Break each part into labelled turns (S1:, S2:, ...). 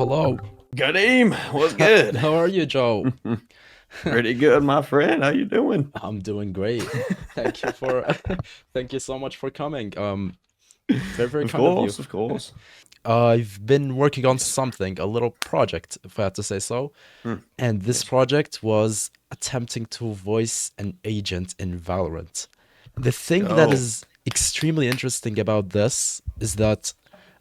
S1: hello.
S2: Good aim. What's good?
S1: How are you, Joe?
S2: Pretty good, my friend. How you doing?
S1: I'm doing great. Thank you for thank you so much for coming. Very, very
S2: Of
S1: kind of you.
S2: course, of course.
S1: I've been working on
S2: Nice.
S1: something, a little project, if I had to say so.
S2: Hmm,
S1: And this
S2: nice.
S1: project was attempting to voice an agent in Valorant. The thing that
S2: Oh.
S1: is extremely interesting about this is that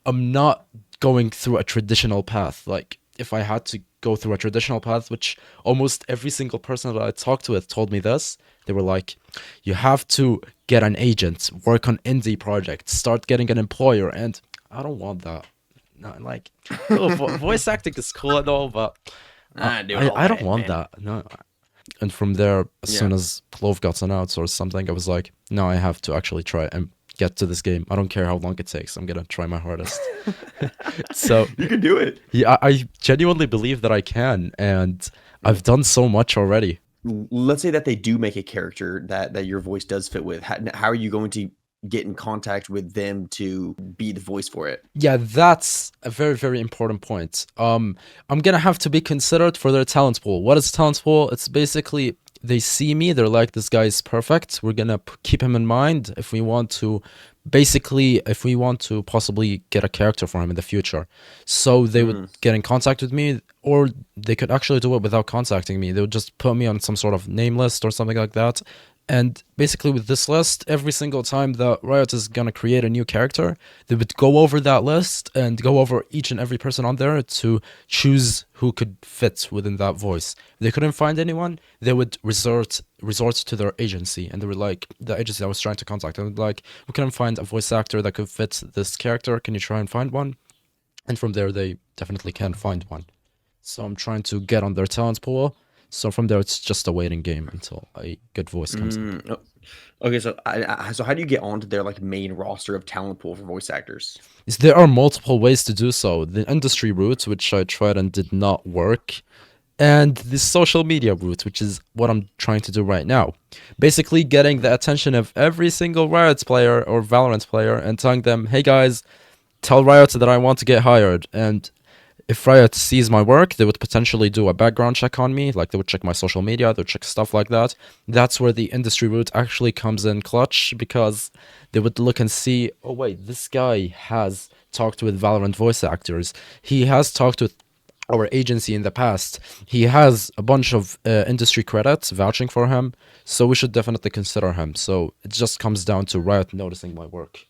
S1: I'm not going through a traditional path. Like, if I had to go through a traditional path, which almost every single person that I talked with told me this, they were like, you have to get an agent, work on indie projects, start getting an employer. And I don't want that. No, like, cool, voice acting is cool and all, but
S2: I do it
S1: I,
S2: all
S1: I don't
S2: right,
S1: want
S2: man.
S1: that. No. And from there, as
S2: Yeah.
S1: soon as Clove got announced or something, I was like, no, I have to actually try and get to this game. I don't care how long it takes. I'm gonna try my hardest. So
S2: You can do it.
S1: yeah, I genuinely believe that I can, and
S2: Mm.
S1: I've done so much already.
S2: Let's say that they do make a character that your voice does fit with. How are you going to get in contact with them to be the voice for it?
S1: Yeah, that's a very, very important point. I'm gonna have to be considered for their talent pool. What is talent pool? It's basically they see me, they're like, this guy is perfect. We're gonna keep him in mind if we want to, basically, if we want to possibly get a character for him in the future. So they would
S2: Mm.
S1: get in contact with me, or they could actually do it without contacting me. They would just put me on some sort of name list or something like that. And basically, with this list, every single time that Riot is gonna create a new character, they would go over that list and go over each and every person on there to choose who could fit within that voice. If they couldn't find anyone, they would resort to their agency, and they were like, the agency I was trying to contact, and like, we couldn't find a voice actor that could fit this character. Can you try and find one? And from there, they definitely can find one. So I'm trying to get on their talent pool. So from there, it's just a waiting game until a good voice comes up.
S2: Mm. Okay, so so how do you get onto their like main roster of talent pool for voice actors?
S1: There are multiple ways to do so. The industry route, which I tried and did not work, and the social media route, which is what I'm trying to do right now. Basically, getting the attention of every single Riot player or Valorant player and telling them, hey guys, tell Riot that I want to get hired. And if Riot sees my work, they would potentially do a background check on me. Like, they would check my social media, they would check stuff like that. That's where the industry route actually comes in clutch, because they would look and see, oh wait, this guy has talked with Valorant voice actors. He has talked with our agency in the past. He has a bunch of industry credits vouching for him, so we should definitely consider him. So it just comes down to Riot noticing my work.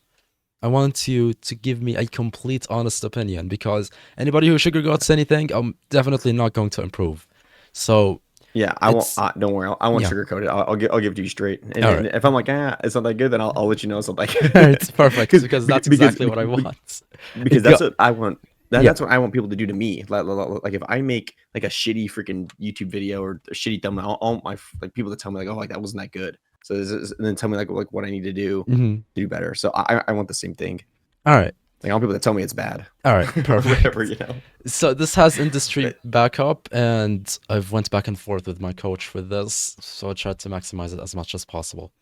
S1: I want you to give me a complete honest opinion, because anybody who sugarcoats anything, I'm definitely not going to improve. So
S2: Yeah, I won't.
S1: it's
S2: Don't worry. I won't
S1: yeah,
S2: sugarcoat it. I'll give it to you straight. And,
S1: all
S2: and
S1: right.
S2: if I'm like, it's not that good, then I'll let you know it's not that
S1: It's
S2: good.
S1: perfect, because that's
S2: because
S1: exactly what I want.
S2: because
S1: It
S2: that's
S1: got
S2: what I want.
S1: yeah.
S2: That's what I want people to do to me. Like if I make like a shitty freaking YouTube video or a shitty thumbnail, I want my like people to tell me like, oh, like that wasn't that good. So and then tell me like what I need to
S1: Mhm.
S2: do better. So I want the same thing.
S1: All right.
S2: Like I want people to tell me it's bad
S1: All right,
S2: or whatever,
S1: perfect.
S2: you know.
S1: So this has industry
S2: But
S1: backup, and I've went back and forth with my coach for this, so I tried to maximize it as much as possible.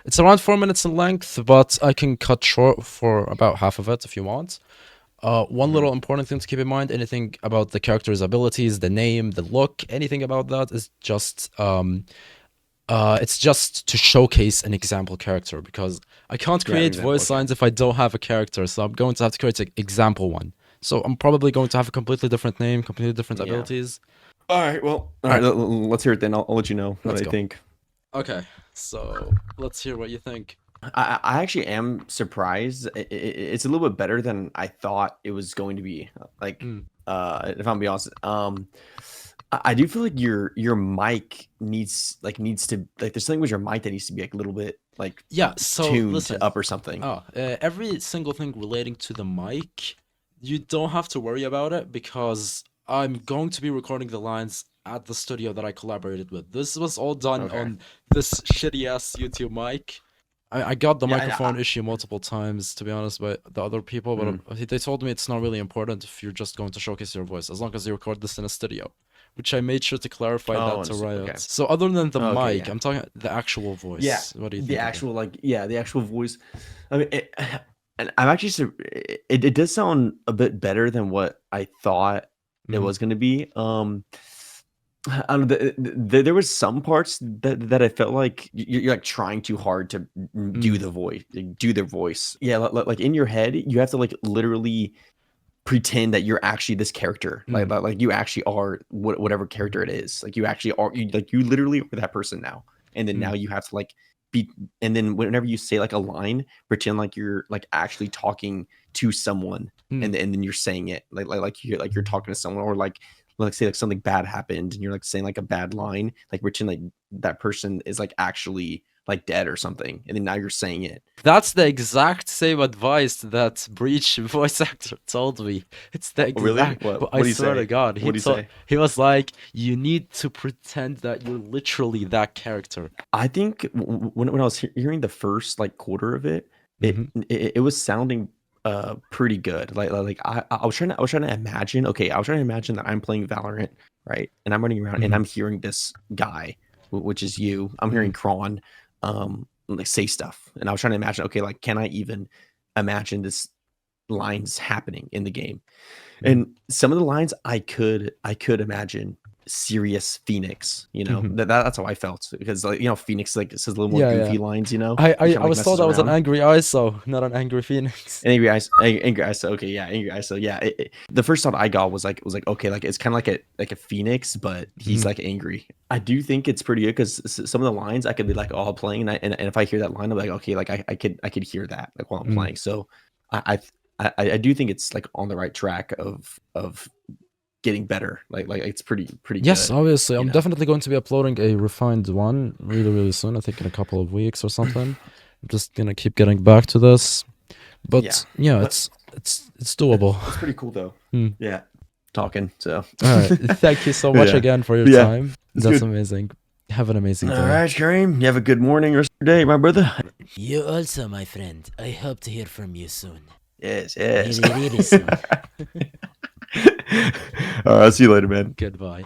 S1: It's around 4 minutes in length, but I can cut short for about half of it if you want. One
S2: mhm.
S1: little important thing to keep in mind: anything about the character's abilities, the name, the look, anything about that is just it's just to showcase an example character, because I can't
S2: Yeah, an
S1: create
S2: example.
S1: voice
S2: Okay.
S1: lines if I don't have a character. So I'm going to have to create an example one. So I'm probably going to have a completely different name, completely different
S2: Yeah.
S1: abilities.
S2: All right. Well, all
S1: All
S2: right.
S1: right,
S2: Let's hear it then. I'll let you know what
S1: let's
S2: I
S1: go.
S2: think.
S1: Okay, so let's hear what you think.
S2: I actually am surprised. It's a little bit better than I thought it was going to be. Like,
S1: Mm.
S2: if I'm being honest, I do feel like your mic needs to like there's something with your mic that needs to be like a little bit like
S1: Yeah, so
S2: tuned to
S1: listen.
S2: up or something.
S1: Every single thing relating to the mic, you don't have to worry about it, because I'm going to be recording the lines at the studio that I collaborated with. This was all done
S2: Okay.
S1: on this shitty ass YouTube mic. I got the
S2: Yeah.
S1: microphone issue multiple times, to be honest, by the other people, but
S2: Mm.
S1: they told me it's not really important if you're just going to showcase your voice, as long as you record this in a studio, which I made sure to clarify
S2: Oh,
S1: that to Riot.
S2: okay.
S1: So other than the
S2: Okay.
S1: mic,
S2: Yeah.
S1: I'm talking the actual
S2: Yeah.
S1: voice. What do you
S2: The
S1: think of it?
S2: actual the actual voice. I mean, and I'm actually it does sound a bit better than what I thought it
S1: Mhm.
S2: was gonna be. I don't know, there was some parts that I felt like you're like trying too hard to do
S1: Mm.
S2: the voice, do their voice. Yeah, like in your head, you have to like literally pretend that you're actually this character,
S1: Mm.
S2: like you actually are whatever character it is. Like you actually are, like you literally are that person now. And then now
S1: Mm.
S2: you have to like be, and then whenever you say like a line, pretend like you're like actually talking to someone,
S1: Mm.
S2: and then you're saying it like you're talking to someone, or like say like something bad happened and you're like saying like a bad line, like pretend like that person is like actually like dead or something, and then now you're saying it.
S1: That's the exact same advice that Breach voice actor told me. It's the
S2: Oh, really?
S1: exact.
S2: What
S1: But I
S2: what do you
S1: swear to
S2: say?
S1: God,
S2: What do you say?
S1: he was like, you need to pretend that you're literally that character.
S2: I think when I was hearing the first like quarter of it, it
S1: Hmm.
S2: it was sounding pretty good. Like I was trying to imagine. Okay, I was trying to imagine that I'm playing Valorant, right? And I'm running around and
S1: Hmm.
S2: I'm hearing this guy, which is you. I'm
S1: Hmm.
S2: hearing Kron, like say stuff, and I was trying to imagine. Okay, like can I even imagine this lines happening in the game?
S1: Hmm.
S2: And some of the lines I could imagine serious Phoenix,
S1: Hmm.
S2: that's how I felt, because like Phoenix like says a little more
S1: Yeah, yeah.
S2: goofy lines,
S1: I,
S2: he
S1: I,
S2: kind
S1: I
S2: of like
S1: was told
S2: messes
S1: I was an
S2: around.
S1: angry ISO, not an angry Phoenix.
S2: Angry ISO, okay, yeah, Angry ISO, yeah. The first thought I got was like okay, like it's kind of like a Phoenix, but he's
S1: Mhm.
S2: like angry. I do think it's pretty good because some of the lines I could be like all playing, and if I hear that line, I'm like okay, like I could hear that like while I'm
S1: Mm.
S2: playing. So I I do think it's like on the right track of getting better. Like it's pretty
S1: Yes,
S2: good,
S1: obviously.
S2: you
S1: I'm
S2: know.
S1: definitely going to be uploading a refined one really, really soon. I think in a couple of weeks or something. I'm just gonna keep getting back to this.
S2: Yeah,
S1: But yeah,
S2: but
S1: it's doable.
S2: it's pretty cool though.
S1: Hmm.
S2: Yeah, talking. So,
S1: All right. Thank you so much
S2: yeah,
S1: again for your
S2: but yeah,
S1: time.
S2: it's
S1: That's
S2: good.
S1: amazing. Have an
S2: All
S1: amazing day.
S2: right, Kareem, you have a good morning or day, my brother.
S3: You also, my friend. I hope to hear from you soon.
S2: Yes, yes.
S3: Really, really soon.
S2: All right, I'll see you later, man.
S1: Goodbye.